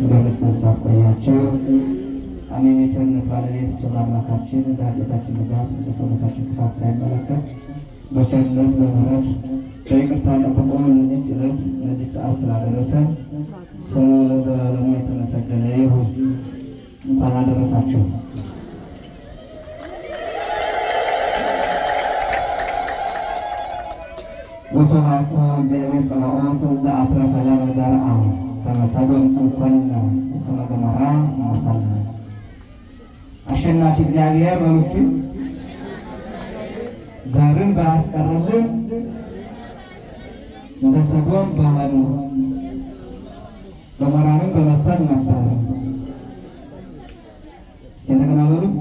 በመስመር ሰዓት ቆያቸው። አሜን። የቸርነት ባለቤት ቸር አምላካችን ኃጢአታችን ብዛት በሰውነታችን ክፋት ሳይመለከት በቸርነት በምሕረት በይቅርታ ጠብቆ ለዚህች ዕለት ለዚህ ሰዓት ስላደረሰን ስሙ ለዘላለሙ የተመሰገነ ይሁን። እንኳን አደረሳችሁ። ወስብሐት እግዚአብሔር ጸባኦት ዘአትረፈ ለነ ዘርአ ከመ ሰዶም ኮንነ ከመ ገሞራ መሰልነ። አሸናፊ እግዚአብሔር በምስኪን ዘርን ባያስቀርልን እንደ ሰዶም በሆኑ ገሞራንም በመሰል ነበር። እስኪ እንደገና በሉት።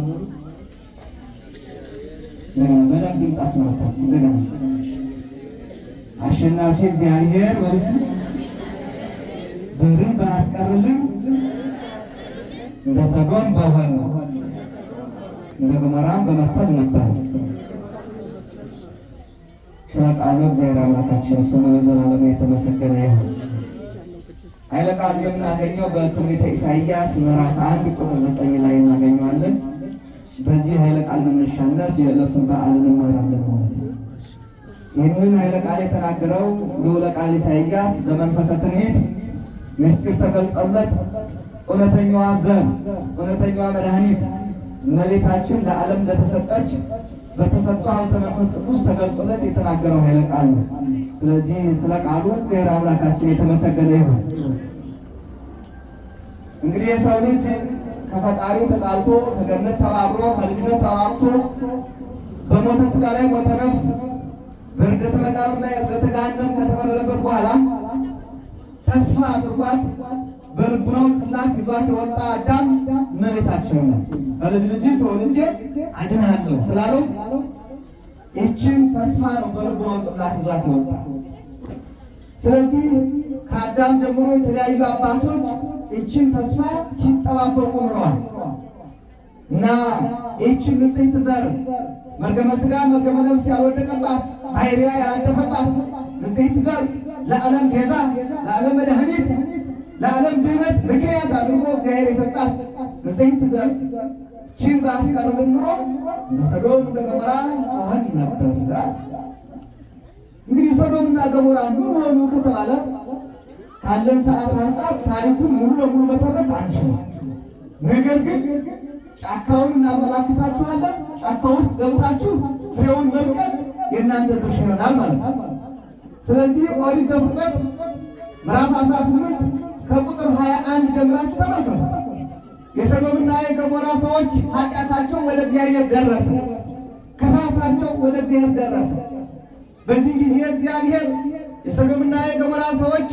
በደንብ ድምጻችሁ መታችሁ እንደገና አሸናፊ እግዚአብሔር በምስኪን ዘርን ባያስቀርልን እንደ ሰዶም በሆኑ እንደ ገሞራም በመሰል ነበር። ስለ ቃሉ እግዚአብሔር አምላካችን ስሙ ለዘላለሙ የተመሰገነ ይሁን። ኃይለ ቃሉ የምናገኘው በትንቢተ ኢሳይያስ ምዕራፍ 1 ቁጥር 9 ላይ እናገኘዋለን። በዚህ ኃይለ ቃል መነሻነት የዕለቱን በዓል እንማራለን ማለት ነው። ይህንን ኃይለ ቃል የተናገረው ልዑለ ቃል ኢሳይያስ በመንፈሰ ትንቢት ምስጢር ተገልጾለት እውነተኛዋ ዘር እውነተኛዋ መድኃኒት እመቤታችን ለዓለም እንደተሰጠች በተሰጠው ሀብተ መንፈስ ቅዱስ ተገልጾለት የተናገረው ኃይለ ቃል ነው። ስለዚህ ስለ ቃሉ እግዚአብሔር አምላካችን የተመሰገነ ይሁን። እንግዲህ የሰው ልጅ ከፈጣሪው ተጣልቶ ከገነት ተባብሮ ከልጅነት ተባብቶ በሞተ ሥጋ ላይ ሞተ ነፍስ በርደተ መቃብር ላይ ርደተ ገሃነም ከተፈረደበት በኋላ ተስፋ አድርጓት በልቡናው ጽላት ይዟት የወጣ አዳም እመቤታችን ነው። በልጅ ልጅ ተወልጄ አድንሃለሁ ስላለው ይህችን ተስፋ ነው በልቡናው ጽላት ይዟት የወጣ። ስለዚህ ከአዳም ጀምሮ የተለያዩ አባቶች ይህችን ተስፋ ሲጠባበቁ ኖረዋል እና ይህችን ንጽሕት ዘር መርገመ ሥጋ መርገመ ነፍስ ያልወደቀባት ባሕርያ ያላደፈባት ንጽሕት ዘር ለዓለም ቤዛ ለዓለም መድኃኒት ለዓለም ድኅነት ምክንያት አድርጎ እግዚአብሔር የሰጣት ንጽሕት ዘር ችን ባያስቀርልን ኑሮ ሰዶም እንደ ገሞራ ሆን ነበር። እንግዲህ ሰዶምና ገሞራ ምን ሆኑ ከተባለ ካለን ሰዓት አንጻር ታሪኩን ሙሉ ለሙሉ መተረክ አንችልም። ነገር ግን ጫካውን እናመላክታችኋለን። ጫካ ውስጥ ገብታችሁ ፍሬውን መልቀም የእናንተ ድርሻ ይሆናል ማለት ነው። ስለዚህ ኦሪት ዘፍጥረት ምዕራፍ 18 ከቁጥር 21 ጀምራችሁ ተመልከቱ። የሰዶምና የገሞራ ሰዎች ኃጢአታቸው ወደ እግዚአብሔር ደረሰ፣ ክፋታቸው ወደ እግዚአብሔር ደረሰ። በዚህ ጊዜ እግዚአብሔር የሰዶምና የገሞራ ሰዎች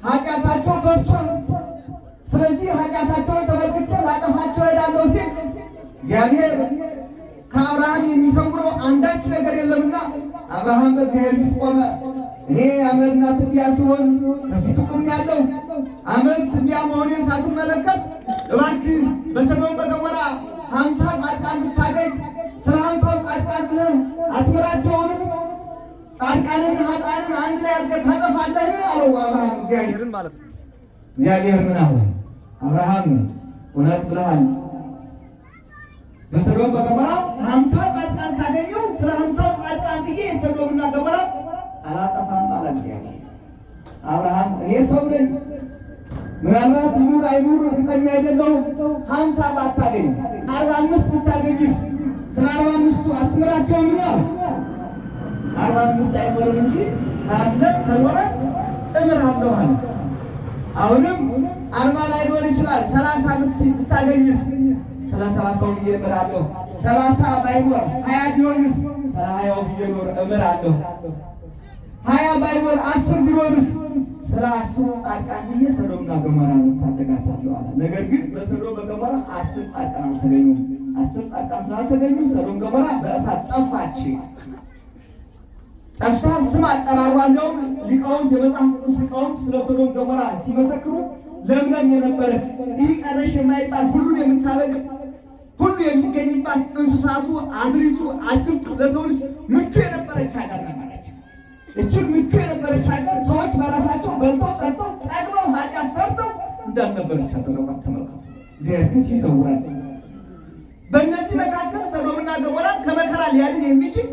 ኃጢአታቸው በዝቷል፣ ስለዚህ ኃጢአታቸውን ተመልክቼ ላጠፋቸው እሄዳለሁ ሲል እግዚአብሔር ከአብርሃም የሚሰውረው አንዳች ነገር የለምና አብርሃም በእግዚአብሔር ፊት ቆመ። እኔ አመድና ትቢያ ሲሆን ከፊት ቆሜአለሁ። አመድ ትቢያ መሆኔን ሳትመለከት እባክህ በሰዶም በገሞራ 50 ጻድቃን ብታገኝ ስለ 50 ጻድቃን ብለህ አትምራቸውንም? ጻድቃንን ኃጥአንን አንድ ላይ አድርገህ ታጠፋለህ አለው አብርሃም እግዚአብሔርን ማለት ነው። እግዚአብሔር ምን አለ? አብርሃም እውነት ብለሃል። በሰዶም በገሞራ 50 ጻድቃን ካገኘው ስለ 50 ጻድቃን ብዬ ሰዶምና ገሞራ አላጠፋም አለ እግዚአብሔር። አብርሃም እኔ ሰው ነኝ፣ ምናልባት ይኑር አይኑር እርግጠኛ አይደለሁም። 50 ባታገኝ 45 ብታገኝስ ስለ 45ቱ አትምራቸውም? አለ 45 አይኖርም እንጂ ካለ ከኖረ እምርሃለሁ አለ። አሁንም 40 ላይኖር ይችላል። 30 ብታገኝስ ስለ 30ው ብዬ እምርሃለሁ። 30 ባይኖር 20 ቢሆንስ ስለ 20ው ብዬ እምርሃለሁ። 20 ባይኖር 10 ቢሆንስ ስለ 10 ጻድቃን ብዬ ሰዶምና ገሞራ ታደጋታለሁ አለ። ነገር ግን በሰዶም በገሞራ 10 ጻድቃን አልተገኙም። 10 ጻድቃን ስላልተገኙ ሰዶም ገሞራ በእሳት ጠፋች። ጠፍታ ስም አጠራሯ እንደውም ሊቃውንት የመጽሐፍ ቅዱስ ሊቃውንት ስለ ሰዶም ገሞራ ሲመሰክሩ ለምለም የነበረች ይህ ቀረሽ የማይባል ሁሉን የምታበቅል ሁሉ የሚገኝባት እንስሳቱ፣ አዝሪቱ፣ አትክልቱ ለሰው ልጅ ምቹ የነበረች ሀገር ነበረች። እጅግ ምቹ የነበረች ሀገር ሰዎች በራሳቸው በልተው ጠጥተው ጠግበው ኃጢአት ሰርተው እንዳልነበረች አደረጓት። ተመልከቱ፣ እግዚአብሔር ሲሰውራል። በእነዚህ መካከል ሰዶምና ገሞራን ከመከራ ሊያድን የሚችል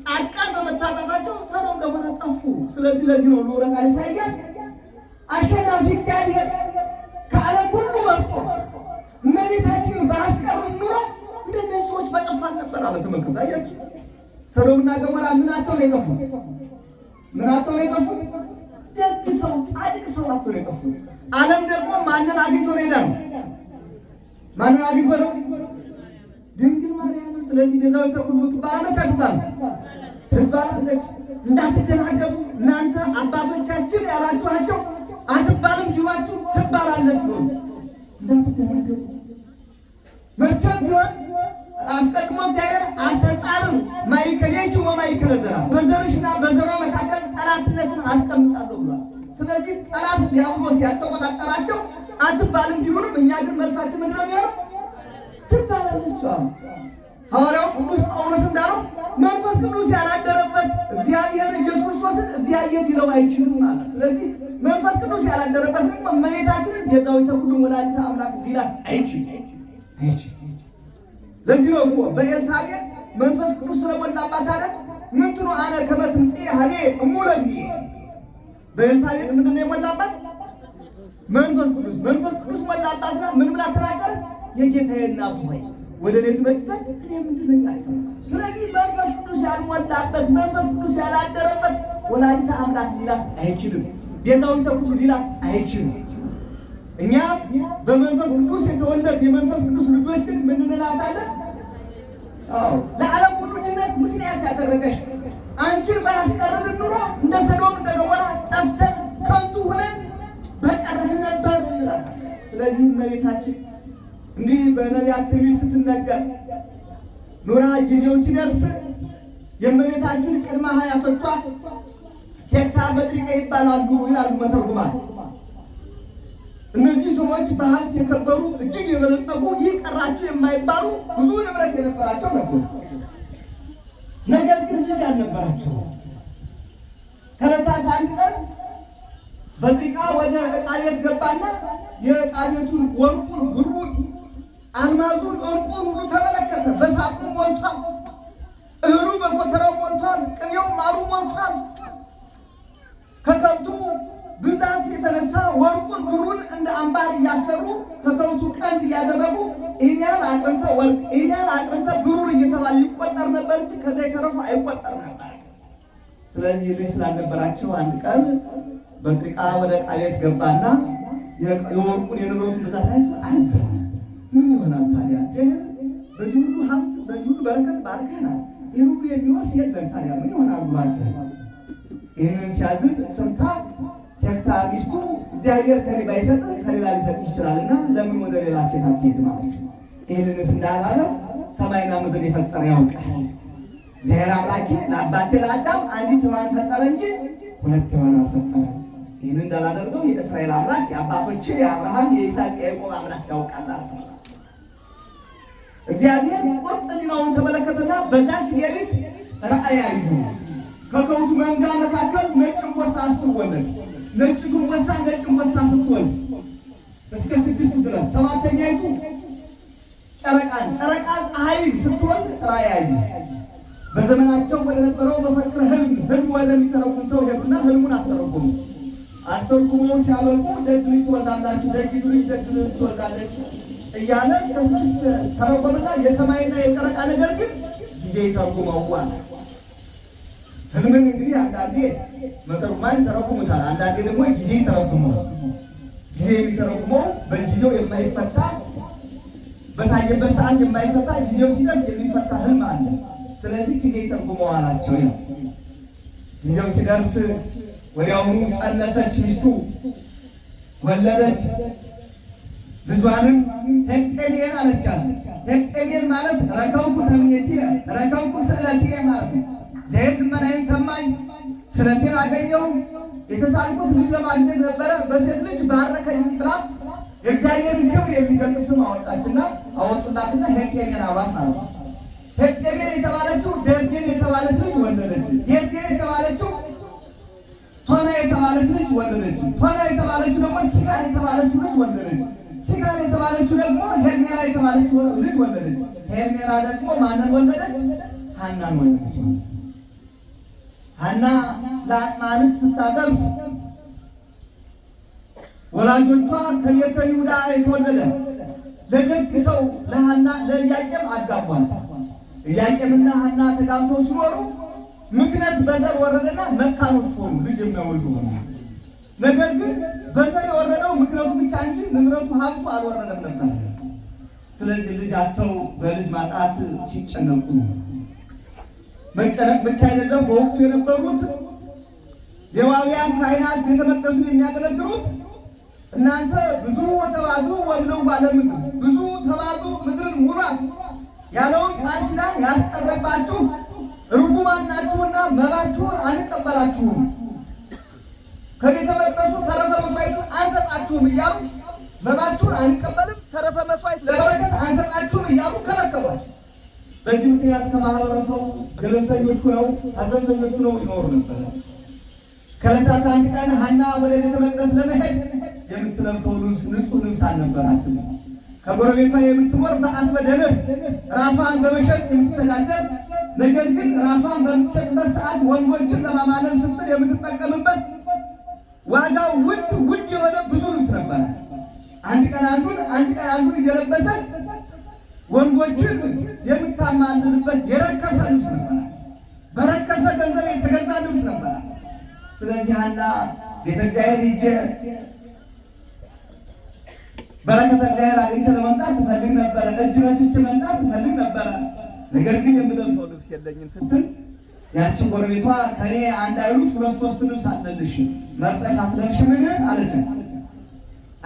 ጻድቃን በመታጣታቸው ሰዶም ገሞራ ጠፉ። ስለዚህ ለዚህ ነው ልዑለ ቃል ኢሳይያስ አሸናፊ እግዚአብሔር ከዓለም ሁሉ መርጦ እመቤታችንን ባያስቀርን ኑሮ እንደነዚህ ሰዎች በጠፋን ነበር አለ። ተመልከቱ፣ አያችሁ፣ ሰዶምና ገሞራ ምን አጥተው ነው የጠፉት? ምን አጥተው ነው የጠፉት? ደግ ሰው ጻድቅ ሰው አጥተው ነው የጠፉት። ዓለም ደግሞ ማንን አግኝቶ ነው ሄዳል? ማንን አግኝቶ ነው? ድንግል ማርያም። ስለዚህ ቤዛዊተ ኩሉ ትባላለች። እንዳትደናገጡ እናንተ አባቶቻችን ያላችኋቸው አትባልም ቢሏችሁ ትባላለች ነው። እንዳትደናገጡ መቼም ቢሆን አስቀድሞ እግዚአብሔር አስተጻርም ማይከሌጅ ወማይከለ ዘራ በዘርሽና በዘሯ መካከል ጠላትነትን አስቀምጣለሁ ብሏል። ስለዚህ ጠላት ዲያብሎስ ያተቆጣጠራቸው አትባልም ቢሆንም እኛ ግን መልሳችን ምንድን ነው የሚሆነው? ትባላለች። ሐዋርያው ቅዱስ ጳውሎስ እንዳለው መንፈስ ቅዱስ ያላደረበት እግዚአብሔር ኢየሱስ ክርስቶስን እግዚአብሔር ሊለው አይችልም ማለት። ስለዚህ መንፈስ ቅዱስ ያላደረበት ደግሞ እመቤታችንን ቤዛዊተ ኩሉ ወላዲተ አምላክ ሊላት አይችልም። ለዚህ ነው እኮ በኤልሳቤጥ መንፈስ ቅዱስ ስለሞላባት አይደል ምንትኑ አነ ከመ ትምጽእ ሀቤ እሙለ እግዚእ። በኤልሳቤጥ ምንድን ነው የሞላባት? መንፈስ ቅዱስ ሞላባትና ምን ብላ ተናገረች? የጌታዬ እናቱ ሆይ ወደ እኔ ትመጪ ዘንድ እኔ ምንድን ነኝ አለች። ስለዚህ መንፈስ ቅዱስ ያልሞላበት መንፈስ ቅዱስ ያላደረበት ወላዲተ አምላክ ሊላት አይችልም። ቤዛዊተ ኩሉ ሊላት አይችልም። እኛ በመንፈስ ቅዱስ የተወለድ የመንፈስ ቅዱስ ልጆች ግን ምን እንላታለን? ለዓለም ሁሉ ድነት ምክንያት ያደረገሽ አንቺን ባያስቀርልን ኑሮ እንደ ሰዶም እንደ ገሞራ ጠፍተን ከንቱ ሆነን በቀረን ነበር እንላታለን። ስለዚህ እመቤታችን እንዲህ በነቢያት ትንቢት ስትነገር ኑራ ጊዜው ሲደርስ የእመቤታችን ቅድመ አያቶቿ ቴክታ በጥሪቃ ይባላሉ ይላሉ መተርጉማን። እነዚህ ሰዎች በሀብት የከበሩ እጅግ የበለጸጉ ይህ ቀራቸው የማይባሉ ብዙ ንብረት የነበራቸው ነበሩ። ነገር ግን ልጅ አልነበራቸው። ከዕለታት አንድ ቀን በጥሪቃ ወደ ዕቃ ቤት ገባና የዕቃ ቤቱን ወርቁን፣ ብሩን፣ አልማዙን፣ ዕንቁን ሁሉ ተመለከተ። በሳጥኑ ሞልቷል፣ እህሉ በጎተራው ሞልቷል፣ ቅቤው ማሩ ሞልቷል። ከከብቱ ብዛት የተነሳ ወርቁን ብሩን እንደ አምባር እያሰሩ ከከብቱ ቀንድ እያደረጉ ይህን ያህል አቅርንተ ወርቅ ይህን ያህል አቅርንተ ብሩር እየተባለ ይቆጠር ነበር እንጂ ከዛ የተረፉ አይቆጠር ነበር። ስለዚህ ልጅ ስላልነበራቸው አንድ ቀን በጥሪቃ ወደ ዕቃ ቤት ገባና የወርቁን የንብረቱን ብዛት አይቶ አዘነ። ምን ይሆናል ታዲያ? በዚህ ሁሉ ሀብት በዚህ ሁሉ በረከት ባርከናል፣ ይህ ሁሉ የሚወርስ የለም፣ ታዲያ ምን ይሆናል ብሎ አዘነ። ይህንን ሲያዝን ሰምታ ቴክታ ሚስቱ እግዚአብሔር ከኔ ባይሰጥህ ከሌላ ሊሰጥ ይችላልና ለምን ወደ ሌላ ሴት አትሄድም አለች። ይህንንስ እንዳላለ ሰማይና ምድር የፈጠረ ያውቃል። እግዚአብሔር አምላኬ ለአባቴ ለአዳም አንዲት ሔዋን ፈጠረ እንጂ ሁለት ሔዋን አልፈጠረ። ይህን እንዳላደርገው የእስራኤል አምላክ የአባቶቼ የአብርሃም የይስሐቅ የያዕቆብ አምላክ ያውቃል አለ። እግዚአብሔር ቁርጥ ሊናውን ተመለከተና በዛች ሌሊት ራእይ አዩ። ከከብቱ መንጋ መካከል ነጭ አንበሳ ስትወለድ፣ ነጭ አንበሳ ስትወልድ እስከ 6 ድረስ ሰባተኛይቱ ጨረቃ ፀሐይን ስትወልድ ራእይ አዩ። በዘመናቸው ወደ ነበረው በፈጠረ ህልም ወደሚተረጉም ሰው ሄዱና ህልሙን አስተርጉመው ሲያበቁ ደግ ልጅ ትወልዳላችሁ፣ ደግ ልጅ ትወልዳለች እያለ እስከ 6 ተረጎመና የሰማይና የጨረቃ ነገር ግን ጊዜ ይተረጉመዋል። ህልምን እንግዲህ አንዳንዴ መተርጉማን ይተረጉሙታል፣ አንዳንዴ ደግሞ ጊዜ ይተረጉመዋል። ጊዜ የሚተረጉመው በጊዜው የማይፈታ በታየበት ሰዓት የማይፈታ ጊዜው ሲደርስ የሚፈታ ህልም አለ። ስለዚህ ጊዜ ይተረጉመዋል አላቸው። ጊዜው ሲደርስ ወዲያውኑ ጸነሰች፣ ሚስቱ ወለደች። ልጇንም ሄቄሜን አለቻት። ሄቄሜን ማለት ረከብኩ ተምኔቴ ረከብኩ ስእለቴ ማለት ነው። ዘይት ልመናዬን ሰማኝ፣ ስለቴን አገኘሁ። የተሳልኩት ልጅ ለማግኘት ነበረ፣ በሴት ልጅ ባረከኝ ብላ የእግዚአብሔርን ክብር የሚገልጽ ስም አወጣችና አወጡላትና ሄቄሜን አባት ማለት ነው። ሄቄሜን የተባለችው ደርጌን የተባለች ልጅ ወለደች። ደርጌን የተባለችው ቶና የተባለች ልጅ ወለደች። ቶና የተባለች ደግሞ ሲጋር የተባለች ልጅ ወለደች። ሲጋር የተባለችው ደግሞ ሄርሜራ የተባለች ልጅ ወለደች። ሄርሜራ ደግሞ ማንን ወለደች? ሐናን ወለደች። ሐና ለአቅመ አንስት ስታደርስ ወላጆቿ ከቤተ ይሁዳ የተወለደ ለደግ ሰው ለሐና ለኢያቄም አጋቧት። ኢያቄምና ሐና ተጋብተው ሲኖሩ ምክንያት በዘር ወረደና መካኖች ሆኑ፣ ልጅ የሚወልዱ ሆኑ። ነገር ግን በዘር የወረደው ምክንያቱ ብቻ እንጂ ንብረቱ ሀብቱ አልወረደም ነበር። ስለዚህ ልጅ አጥተው በልጅ ማጣት ሲጨነቁ መጨነቅ ብቻ አይደለም። በወቅቱ የነበሩት ሌዋውያን ካህናት ቤተ መቅደሱን የሚያገለግሉት እናንተ ብዙ ተባዙ ወብለው ባለምድር ብዙ ተባዙ ምድርን ሙሏት ያለውን ቃል ኪዳን ያስቀረባችሁ ርጉማን ናችሁና መባችሁን አንቀበላችሁም፣ ከቤተ መቅደሱ ተረፈ መስዋዕቱን አንሰጣችሁም እያሉ መባችሁን አንቀበልም፣ ተረፈ መስዋዕት ለበረከት አንሰጣችሁም እያሉ ከለከሏቸው። በዚህ ምክንያት ከማህበረሰቡ ገለልተኞች ሆነው ሐዘንተኞች ሆነው ይኖሩ ነበር። ከዕለታት አንድ ቀን ሐና ወደ ቤተ መቅደስ ለመሄድ የምትለብሰው ልብስ ንጹሕ ልብስ አልነበራትም። ከጎረቤቷ የምትኖር በአስበ ደነስ ራሷን በመሸጥ የምትተዳደር ነገር ግን ራሷን በምትሸጥበት ሰዓት ወንዶችን ለማማለል ስትል የምትጠቀምበት ዋጋው ውድ የሆነ ብዙ ልብስ ነበረ። አንድ ቀን አንዱን እየለበሰች ወንዶችን የምታማልልበት የረከሰ ልብስ ነበረ። በረከሰ ገንዘብ የተገዛ ልብስ ነበረ። ስለዚህ ሐና ቤተ እግዚአብሔር ሂጄ በረከተ እግዚአብሔር አግኝቼ ለመምጣት ትፈልግ ነበረ። እጅ ነስቼ መምጣት ትፈልግ ነበረ። ነገር ግን የምለብሰው ልብስ የለኝም ስትል ያችን ጎረቤቷ ከኔ አንድ አይሉት 2-3 ልብስ አለልሽ መርጠሽ አትለብሽምን አለች።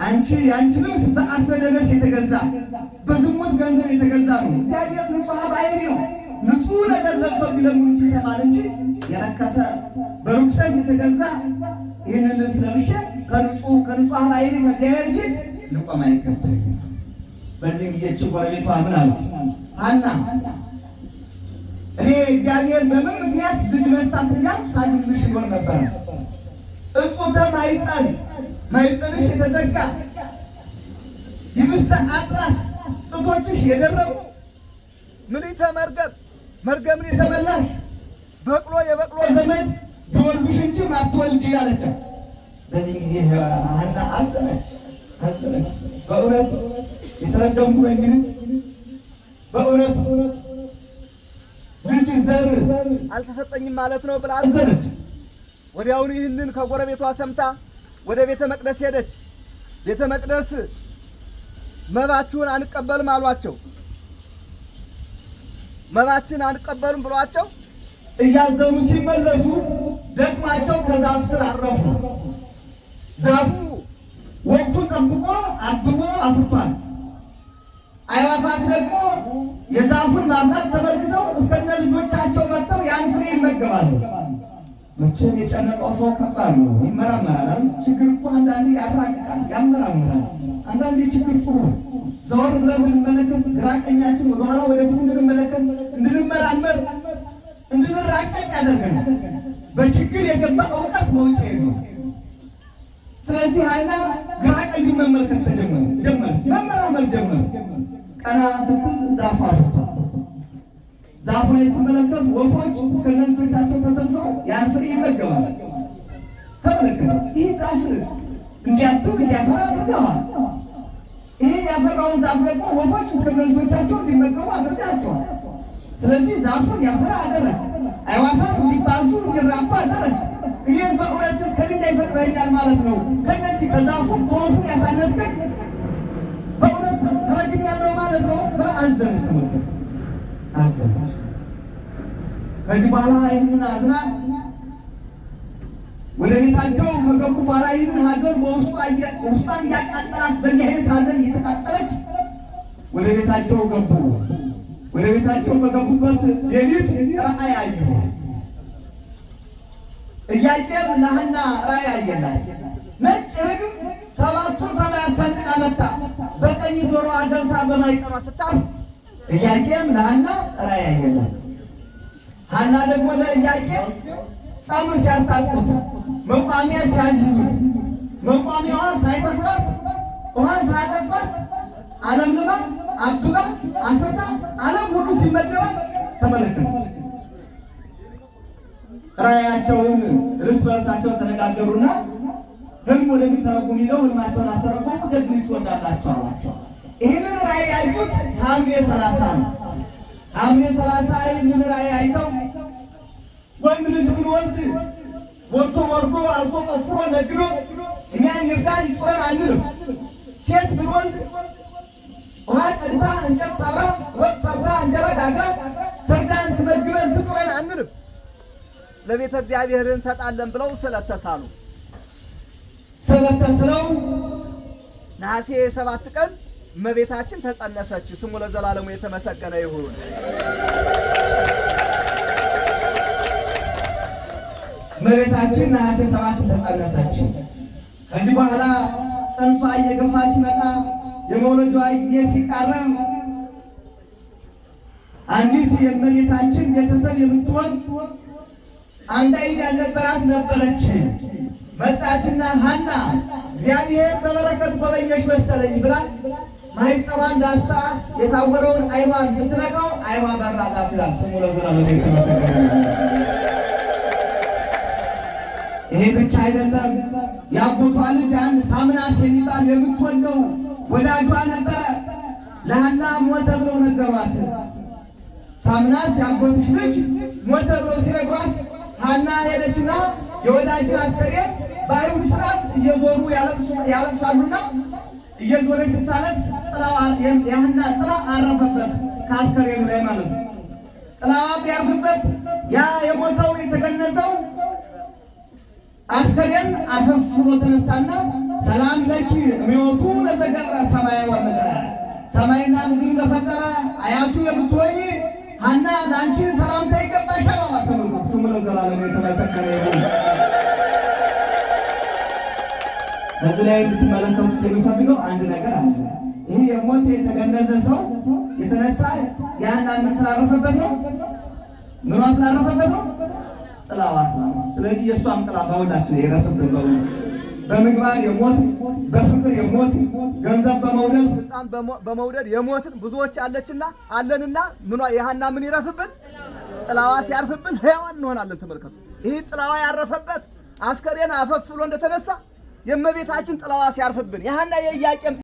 አንቺ ያንቺ ልብስ በአስበ ደነስ የተገዛ በዝሙት ገንዘብ የተገዛ ነው። እግዚአብሔር ንጹሕ ባሕርይ ነው። ንጹሕ ነገር ለብሰው ቢለምኑት ይሰማል እንጂ የረከሰ በርኩሰት የተገዛ ይህንን ልብስ ለብሼ ከንጹሕ ባሕርይ ከእግዚአብሔር ፊት ልቆም አይገባኝም። በዚህ ጊዜ ጎረቤቷ ምን አለች? ሐና እኔ እግዚአብሔር በምን ምክንያት ልጅ ነሳት እያልኩ ሳዝንልሽ ይኖር ነበረ። እጹተ ማኅፀንሽ የተዘጋ ይብስተ አጥራት ጡቶችሽ የደረቁ ምልዕተ መርገምን የተመላሽ የበቅሎ ዘመድ ቢወልዱሽ እንጂ ማትወልጂ አለች። በዚህ ጊዜ ሐና አዘነች። በእውነት የተረገምኩ ነኝን? በእውነት ልጅ ዘር አልተሰጠኝም ማለት ነው ብላ አዘነች። ወዲያውኑ ይህንን ከጎረቤቷ ሰምታ ወደ ቤተ መቅደስ ሄደች። ቤተ መቅደስ መባችሁን አንቀበልም አሏቸው። መባችን አንቀበልም ብሏቸው እያዘኑ ሲመለሱ ደክማቸው ከዛፍ ስር አረፉ። ዛፉ ወቅቱን ጠብቆ አብቦ አፍርቷል። አዕዋፋት ደግሞ የዛፉን ማፍራት ተመልክተው እስከነ ልጆቻቸው መጥተው ያን ፍሬ ይመገባሉ። መቼም የጨነቀው ሰው ከባድ ነው። ይመራመራል። ችግር እኮ አንዳንዴ ያራቅቃል፣ ያመራምራል። አንዳንዴ ችግር ጥሩ ነው። ዘወር ብለን እንድንመለከት፣ ግራ ቀኛችን ወደኋላ ወደፊት እንድንመለከት፣ እንድንመራመር፣ እንድንራቀቅ ያደርገናል። በችግር የገባ እውቀት መውጫ ነው። ስለዚህ ሐና ግራ ቀኝ መመልከት ጀመረች፣ መመራመር ጀመረች። ቀና ስትል ዛፉ አፍርቷል። ዛፉ ላይ ስትመለከት ወፎች እስከነ ልጆቻቸው ተሰብስበው ያን ፍሬ ይመገባሉ። ተመለከተ። ይህ ዛፍ እንዲያብብ እንዲያፈራ አድርገዋል። ይህን ያፈራውን ዛፍ ደግሞ ወፎች እስከነ ልጆቻቸው እንዲመገቡ አድርጋቸዋል። ስለዚህ ዛፉን ያፈራ አደረግ፣ አዕዋፋት እንዲባዙ እንዲራባ አደረግ። ይህን በእውነት ከድንጋይ ፈጥረኛል ማለት ነው። ከነዚህ ከዛፉ ከወፉ ያሳነስከን በእውነት ተረግኛለሁ ማለት ነው ብላ አዘነች። ተመልከት፣ አዘነች። ከዚህ በኋላ ይህንን አዝና ወደ ቤታቸው ከገቡ በኋላ ይህንን ሐዘን ውስጧን እያቃጠላት በእንዲህ አይነት ሐዘን እየተቃጠለች ወደ ቤታቸው ገቡ። ወደ ቤታቸው በገቡበት ሌሊት ራእይ አዩ። ኢያቄም ለሐና ራእይ አየላት። ነጭ ርግብ 7ቱን ሰማያት ሰንጥቃ መታ በቀኝ ጆሮዋ ገብታ በማኅፀኗ ስታርፍ ኢያቄም ለሐና ራእይ አየላት። ሐና ደግሞ ለኢያቄም ጸምር ሲያስታጥቁት፣ መቋሚያ ሲያዝዙት፣ መቋሚያዋ ሳይተክሏት ውሃ ሳያጠጧት ዓለምልማ አብባ አፍርታ ዓለም ሁሉ ሲመገባት ተመለከተ። ራእያቸውን እርስ በርሳቸው ተነጋገሩና ህልም ወደሚተረጉም ሂደው ህልማቸውን አስተረጎሙ። ደግ ልጅ ትወልዳላችሁ አሏቸው። ይህንን ራእይ ያዩት ሐምሌ 30 ነው። ሐምሌ 30 ይህንን ራእይ አይተው ወንድ ልጅ ብንወልድ ወጥቶ ወርዶ አልፎ ቆፍሮ ነግዶ እኛን ይርዳን ይጦረን አንልም። ሴት ብንወልድ ውሃ ቀድታ እንጨት ሰብራ ወጥ ሰርታ እንጀራ ጋግራ ትርዳን ትመግበን ትጦረን አንልም። ለቤተ እግዚአብሔር እንሰጣለን ብለው ስለተሳሉ ስለተስለው ነሐሴ 7 ቀን እመቤታችን ተጸነሰች። ስሙ ለዘላለሙ የተመሰገነ ይሁን። እመቤታችን ነሐሴ 7 ተጸነሰች። ከዚህ በኋላ ጽንሷ እየገፋ ሲመጣ የመውለጃዋ ጊዜ ሲቃረም አንዲት የእመቤታችን ቤተሰብ የምትሆን አንድ ዓይን ያልነበራት ነበረች። መጣችና ሐና እግዚአብሔር በበረከት ጎበኘሽ መሰለኝ ብላ ማኅፀኗን ዳሳ የታወረውን ዓይኗን ብትነካው ዓይኗ በራላት ይላል። ስሙ ለዘላለሙ የተመሰገነ ይሁን። ይሄ ብቻ አይደለም። ያጎቷ ልጅ አንድ ሳምናስ የሚባል የምትወደው ወዳጇ ነበረ። ለሐና ሞተ ብለው ነገሯት። ሳምናስ ያጎትሽ ልጅ ሞተ ብለው ሲነግሯት ሐና ሄደችና የወዳጅን አስከሬን በአይሁድ ሥርዓት እየዞሩ ያለቅሳሉና እየዞረች ስታለቅስ የሐና ጥላ አረፈበት ከአስከሬኑ ላይ ማለት ነው። ጥላዋ ቢያርፍበት ያ የሞተው የተገነዘው አስከሬን አፈፍ ብሎ ተነሳና ሰላም ለኪ እምዮቱ ለዘገብረ ሰማይ ወምድረ፣ ሰማይና ምድር ለፈጠረ አያቱ የምትሆኚ ሐና ለአንቺ ሰላምታ ይገባሻል አላት። ስሙ ለዘላለሙ የተመሰገነ ይሁን። በዚህ ላይ እንድትመለከቱት የሚፈልገው አንድ ነገር አለ። ይህ የሞት የተገነዘ ሰው የተነሳ የሐና ምን ስላረፈበት ነው? ምኗ ስላረፈበት ነው? ጥላዋ ስላረፈ። ስለዚህ የእሷም ጥላ በሁላችን የረፍብን በምግባር የሞት በፍቅር የሞት ገንዘብ በመውደድ ስልጣን በመውደድ የሞትን ብዙዎች አለንና ምኗ የሐና ምን ይረፍብን? ጥላዋ ሲያርፍብን ሕያዋን እንሆናለን። ተመልከቱ። ይህ ጥላዋ ያረፈበት አስከሬን አፈፍ ብሎ እንደተነሳ የእመቤታችን ጥላዋ ሲያርፍብን የሐና የኢያቄም